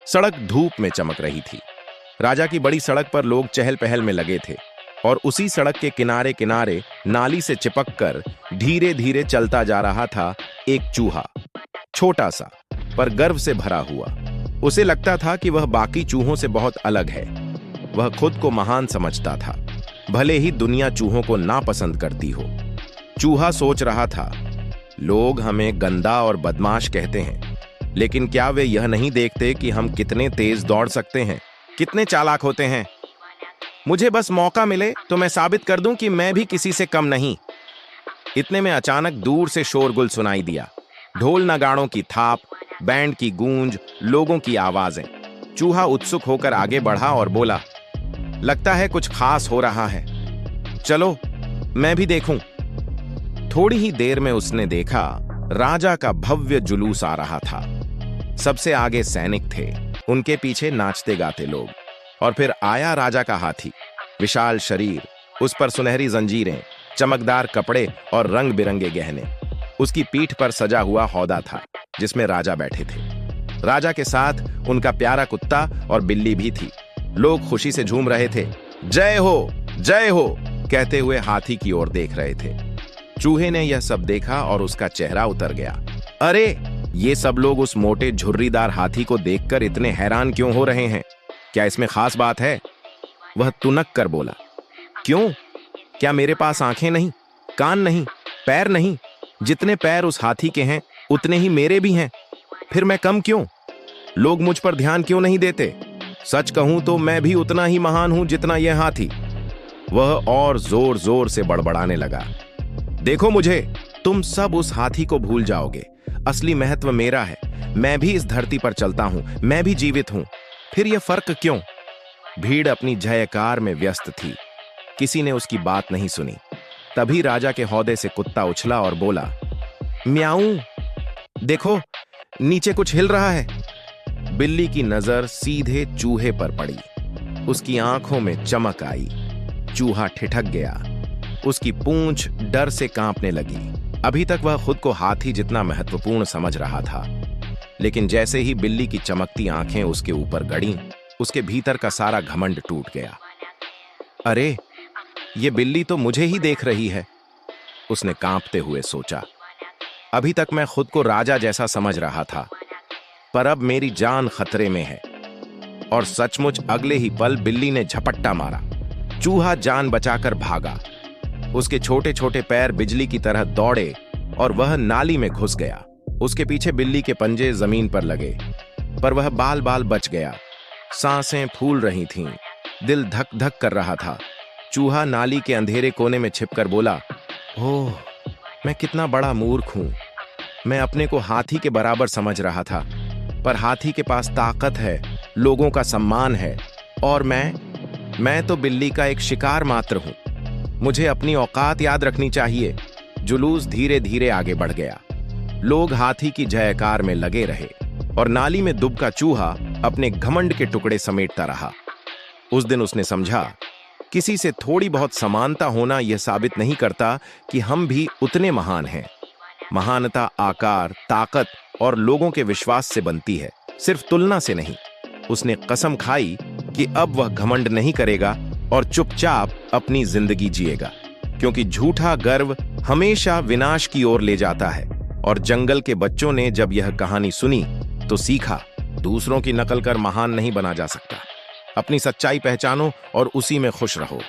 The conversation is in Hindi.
सड़क धूप में चमक रही थी। राजा की बड़ी सड़क पर लोग चहल पहल में लगे थे और उसी सड़क के किनारे किनारे नाली से चिपक कर धीरे धीरे चलता जा रहा था एक चूहा, छोटा सा पर गर्व से भरा हुआ। उसे लगता था कि वह बाकी चूहों से बहुत अलग है। वह खुद को महान समझता था, भले ही दुनिया चूहों को नापसंद करती हो। चूहा सोच रहा था, लोग हमें गंदा और बदमाश कहते हैं, लेकिन क्या वे यह नहीं देखते कि हम कितने तेज दौड़ सकते हैं, कितने चालाक होते हैं। मुझे बस मौका मिले तो मैं साबित कर दूं कि मैं भी किसी से कम नहीं। इतने में अचानक दूर से शोरगुल सुनाई दिया। ढोल नगाड़ों की थाप, बैंड की गूंज, लोगों की आवाजें। चूहा उत्सुक होकर आगे बढ़ा और बोला, लगता है कुछ खास हो रहा है, चलो मैं भी देखूं। थोड़ी ही देर में उसने देखा, राजा का भव्य जुलूस आ रहा था। सबसे आगे सैनिक थे, उनके पीछे नाचते गाते लोग, और फिर आया राजा का हाथी। विशाल शरीर, उस पर सुनहरी जंजीरें, चमकदार कपड़े और रंग बिरंगे गहने। उसकी पीठ पर सजा हुआ हौदा था जिसमें राजा बैठे थे। राजा के साथ उनका प्यारा कुत्ता और बिल्ली भी थी। लोग खुशी से झूम रहे थे, जय हो कहते हुए हाथी की ओर देख रहे थे। चूहे ने यह सब देखा और उसका चेहरा उतर गया। अरे, ये सब लोग उस मोटे झुर्रीदार हाथी को देखकर इतने हैरान क्यों हो रहे हैं? क्या इसमें खास बात है? वह तुनक कर बोला, क्यों? क्या मेरे पास आंखें नहीं, कान नहीं, पैर नहीं? जितने पैर उस हाथी के हैं उतने ही मेरे भी हैं। फिर मैं कम क्यों? लोग मुझ पर ध्यान क्यों नहीं देते? सच कहूं तो मैं भी उतना ही महान हूं जितना यह हाथी। वह और जोर जोर से बड़बड़ाने लगा, देखो मुझे, तुम सब उस हाथी को भूल जाओगे। असली महत्व मेरा है। मैं भी इस धरती पर चलता हूं, मैं भी जीवित हूं। फिर यह फर्क क्यों? भीड़ अपनी जयकार में व्यस्त थी। किसी ने उसकी बात नहीं सुनी। तभी राजा के हौदे से कुत्ता उछला और बोला, म्याऊं, देखो नीचे कुछ हिल रहा है। बिल्ली की नजर सीधे चूहे पर पड़ी। उसकी आंखों में चमक आई। चूहा ठिठक गया। उसकी पूंछ डर से कांपने लगी। अभी तक वह खुद को हाथी जितना महत्वपूर्ण समझ रहा था, लेकिन जैसे ही बिल्ली की चमकती आंखें उसके ऊपर गड़ीं, उसके भीतर का सारा घमंड टूट गया। अरे, ये बिल्ली तो मुझे ही देख रही है, उसने कांपते हुए सोचा। अभी तक मैं खुद को राजा जैसा समझ रहा था, पर अब मेरी जान खतरे में है। और सचमुच अगले ही पल बिल्ली ने झपट्टा मारा। चूहा जान बचाकर भागा। उसके छोटे छोटे पैर बिजली की तरह दौड़े और वह नाली में घुस गया। उसके पीछे बिल्ली के पंजे जमीन पर लगे, पर वह बाल बाल बच गया। सांसें फूल रही थीं, दिल धक धक कर रहा था। चूहा नाली के अंधेरे कोने में छिपकर बोला, ओह, मैं कितना बड़ा मूर्ख हूं। मैं अपने को हाथी के बराबर समझ रहा था, पर हाथी के पास ताकत है, लोगों का सम्मान है, और मैं तो बिल्ली का एक शिकार मात्र हूं। मुझे अपनी औकात याद रखनी चाहिए। जुलूस धीरे धीरे आगे बढ़ गया। लोग हाथी की जयकार में लगे रहे और नाली में दुबका चूहा अपने घमंड के टुकड़े समेटता रहा। उस दिन उसने समझा, किसी से थोड़ी बहुत समानता होना यह साबित नहीं करता कि हम भी उतने महान हैं। महानता आकार, ताकत और लोगों के विश्वास से बनती है, सिर्फ तुलना से नहीं। उसने कसम खाई कि अब वह घमंड नहीं करेगा और चुपचाप अपनी जिंदगी जिएगा, क्योंकि झूठा गर्व हमेशा विनाश की ओर ले जाता है। और जंगल के बच्चों ने जब यह कहानी सुनी तो सीखा, दूसरों की नकल कर महान नहीं बना जा सकता। अपनी सच्चाई पहचानो और उसी में खुश रहो।